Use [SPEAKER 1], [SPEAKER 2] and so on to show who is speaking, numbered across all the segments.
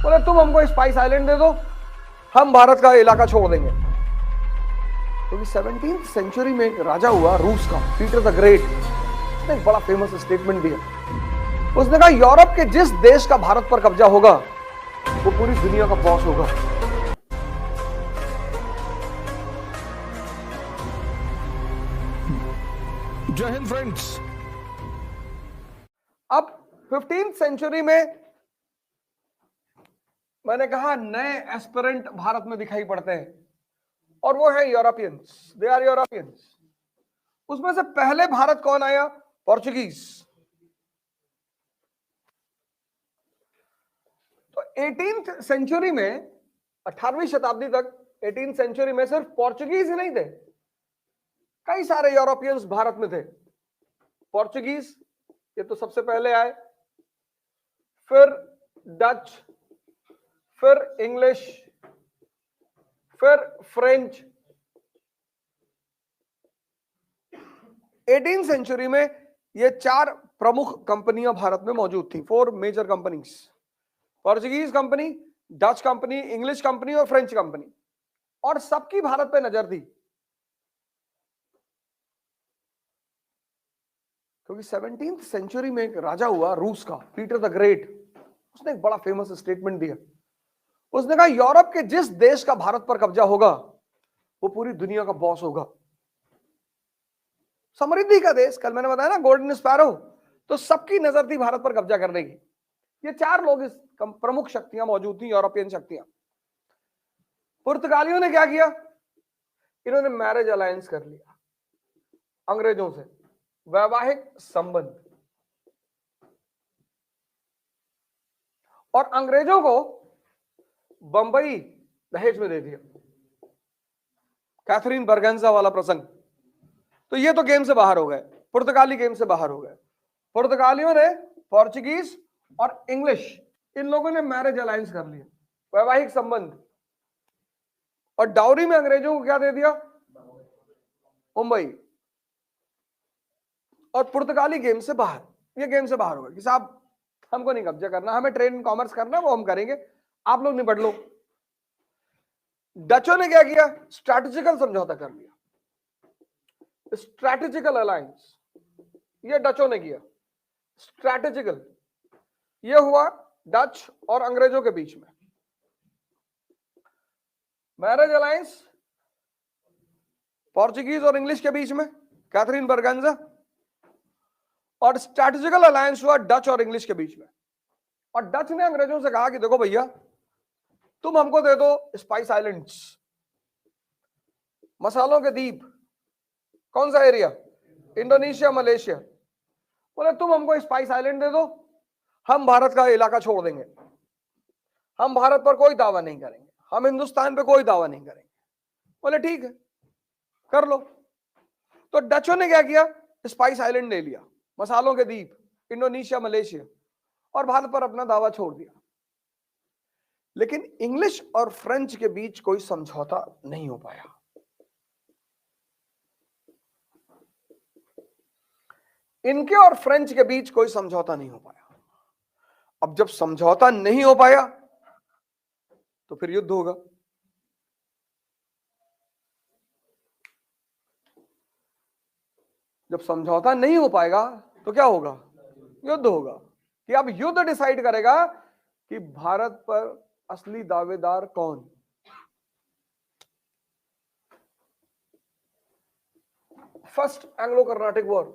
[SPEAKER 1] बोले तुम हमको स्पाइस आइलैंड दे दो, हम भारत का इलाका छोड़ देंगे। क्योंकि 17वीं सेंचुरी में एक राजा हुआ रूस का, पीटर द ग्रेट, उसने एक बड़ा फेमस स्टेटमेंट दिया। उसने कहा यूरोप के जिस देश का भारत पर कब्जा होगा वो पूरी दुनिया का बॉस होगा।
[SPEAKER 2] जय हिंद फ्रेंड्स।
[SPEAKER 1] अब 15वीं सेंचुरी में मैंने कहा नए एस्पिरेंट भारत में दिखाई पड़ते हैं और वो है यूरोपियंस, दे आर यूरोपियंस। उसमें से पहले भारत कौन आया? पोर्चुगीज। तो 18वीं सेंचुरी में, 18वीं शताब्दी तक 18वीं सेंचुरी में सिर्फ पोर्चुगीज ही नहीं थे, कई सारे यूरोपियंस भारत में थे। पोर्चुगीज ये तो सबसे पहले आए, फिर डच, फिर इंग्लिश, फिर फ्रेंच। 18वीं सेंचुरी में ये चार प्रमुख कंपनियां भारत में मौजूद थी, 4 major companies, Portuguese company, Dutch company, English company और फ्रेंच कंपनी, और सबकी भारत पे नजर थी। क्योंकि 17वीं सेंचुरी में एक राजा हुआ रूस का, पीटर द ग्रेट, उसने एक बड़ा फेमस स्टेटमेंट दिया। उसने कहा यूरोप के जिस देश का भारत पर कब्जा होगा वो पूरी दुनिया का बॉस होगा। समृद्धि का देश, कल मैंने बताया ना गोल्डन स्पैरो, तो सबकी नजर थी भारत पर कब्जा करने की। ये चार लोग इस प्रमुख शक्तियां मौजूद थी, यूरोपियन शक्तियां। पुर्तगालियों ने क्या किया? इन्होंने मैरिज अलायंस कर लिया अंग्रेजों से, वैवाहिक संबंध, और अंग्रेजों को बंबई दहेज में दे दिया। कैथरीन बरगेंजा वाला प्रसंग। तो ये तो गेम से बाहर हो गए, पुर्तगाली गेम से बाहर हो गए। पुर्तगालियों ने पोर्चुगीज और इंग्लिश, इन लोगों ने मैरिज अलायंस कर लिया, वैवाहिक संबंध, और डाउरी में अंग्रेजों को क्या दे दिया? मुंबई। और पुर्तगाली गेम से बाहर, ये गेम से बाहर हो गए कि साहब हमको नहीं कब्जा करना, हमें ट्रेड एंड कॉमर्स करना, वो हम करेंगे, आप लोग निपट लो। डचों ने क्या किया? स्ट्रैटेजिकल समझौता कर लिया, स्ट्रैटेजिकल अलायंस, ये डचों ने किया। स्ट्रैटेजिकल ये हुआ डच और अंग्रेजों के बीच में। मैरिज अलायंस पोर्चुगीज और इंग्लिश के बीच में, कैथरीन बरगेंजा, और स्ट्रैटेजिकल अलायंस हुआ डच और इंग्लिश के बीच में। और डच ने अंग्रेजों से कहा कि देखो भैया, तुम हमको दे दो स्पाइस आइलैंड्स, मसालों के द्वीप। कौन सा एरिया? Indonesia, Malaysia. बोले तुम हमको स्पाइस आइलैंड दे दो, हम भारत का इलाका छोड़ देंगे, हम भारत पर कोई दावा नहीं करेंगे, हम हिंदुस्तान पे कोई दावा नहीं करेंगे। बोले ठीक है, कर लो। तो डचों ने क्या किया? स्पाइस आइलैंड ले लिया, मसालों के द्वीप, इंडोनेशिया, मलेशिया, और भारत पर अपना दावा छोड़ दिया। लेकिन इंग्लिश और फ्रेंच के बीच कोई समझौता नहीं हो पाया। इनके और फ्रेंच के बीच कोई समझौता नहीं हो पाया। अब जब समझौता नहीं हो पाया तो फिर युद्ध होगा। जब समझौता नहीं हो पाएगा तो क्या होगा? युद्ध होगा। कि अब युद्ध डिसाइड करेगा कि भारत पर असली दावेदार कौन। फर्स्ट एंग्लो कर्नाटिक वॉर,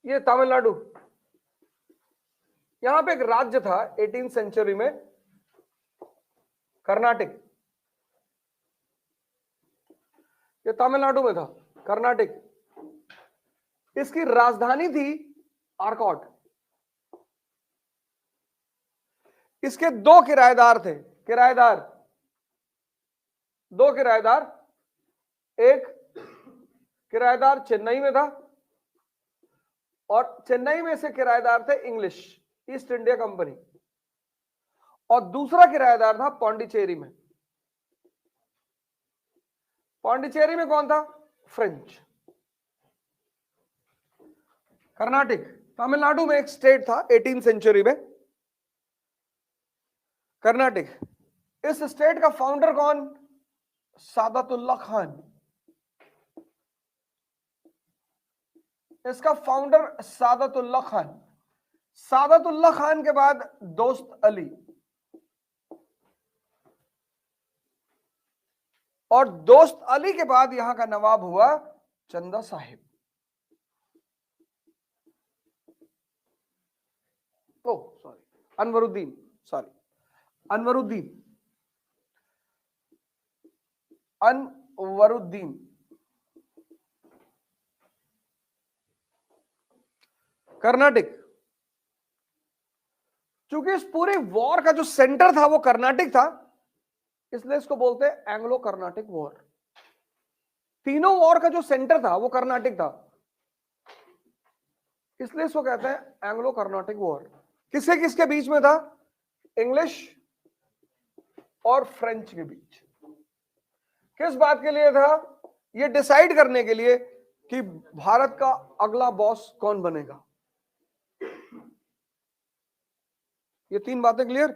[SPEAKER 1] ये तमिलनाडु, यहां पे एक राज्य था 18वीं सेंचुरी में, कर्नाटिक। ये तमिलनाडु में था, कर्नाटिक। इसकी राजधानी थी आर्कॉट। इसके दो किराएदार थे, दो किराएदार। एक किराएदार चेन्नई में था और चेन्नई में से किराएदार थे इंग्लिश, ईस्ट इंडिया कंपनी, और दूसरा किराएदार था पौंडीचेरी में। पौंडीचेरी में कौन था? फ्रेंच। कर्नाटक, तमिलनाडु में एक स्टेट था 18वीं सेंचुरी में, कर्नाटक। इस स्टेट का फाउंडर कौन? सादतुल्ला खान। इसका फाउंडर सादतुल्ला खान। सादतुल्ला खान के बाद दोस्त अली, और दोस्त अली के बाद यहां का नवाब हुआ चंदा साहिब। ओ सॉरी, अनवरुद्दीन, सॉरी, अनवरुद्दीन, अनवरुद्दीन। कर्नाटक, चूंकि इस पूरे वॉर का जो सेंटर था वो कर्नाटक था, इसलिए इसको बोलते हैं एंग्लो कर्नाटक वॉर। तीनों वॉर का जो सेंटर था वो कर्नाटक था, इसलिए इसको कहते हैं एंग्लो कर्नाटक वॉर। किसके किसके बीच में था? इंग्लिश और फ्रेंच के बीच। किस बात के लिए था? ये डिसाइड करने के लिए कि भारत का अगला बॉस कौन बनेगा। ये तीन बातें क्लियर?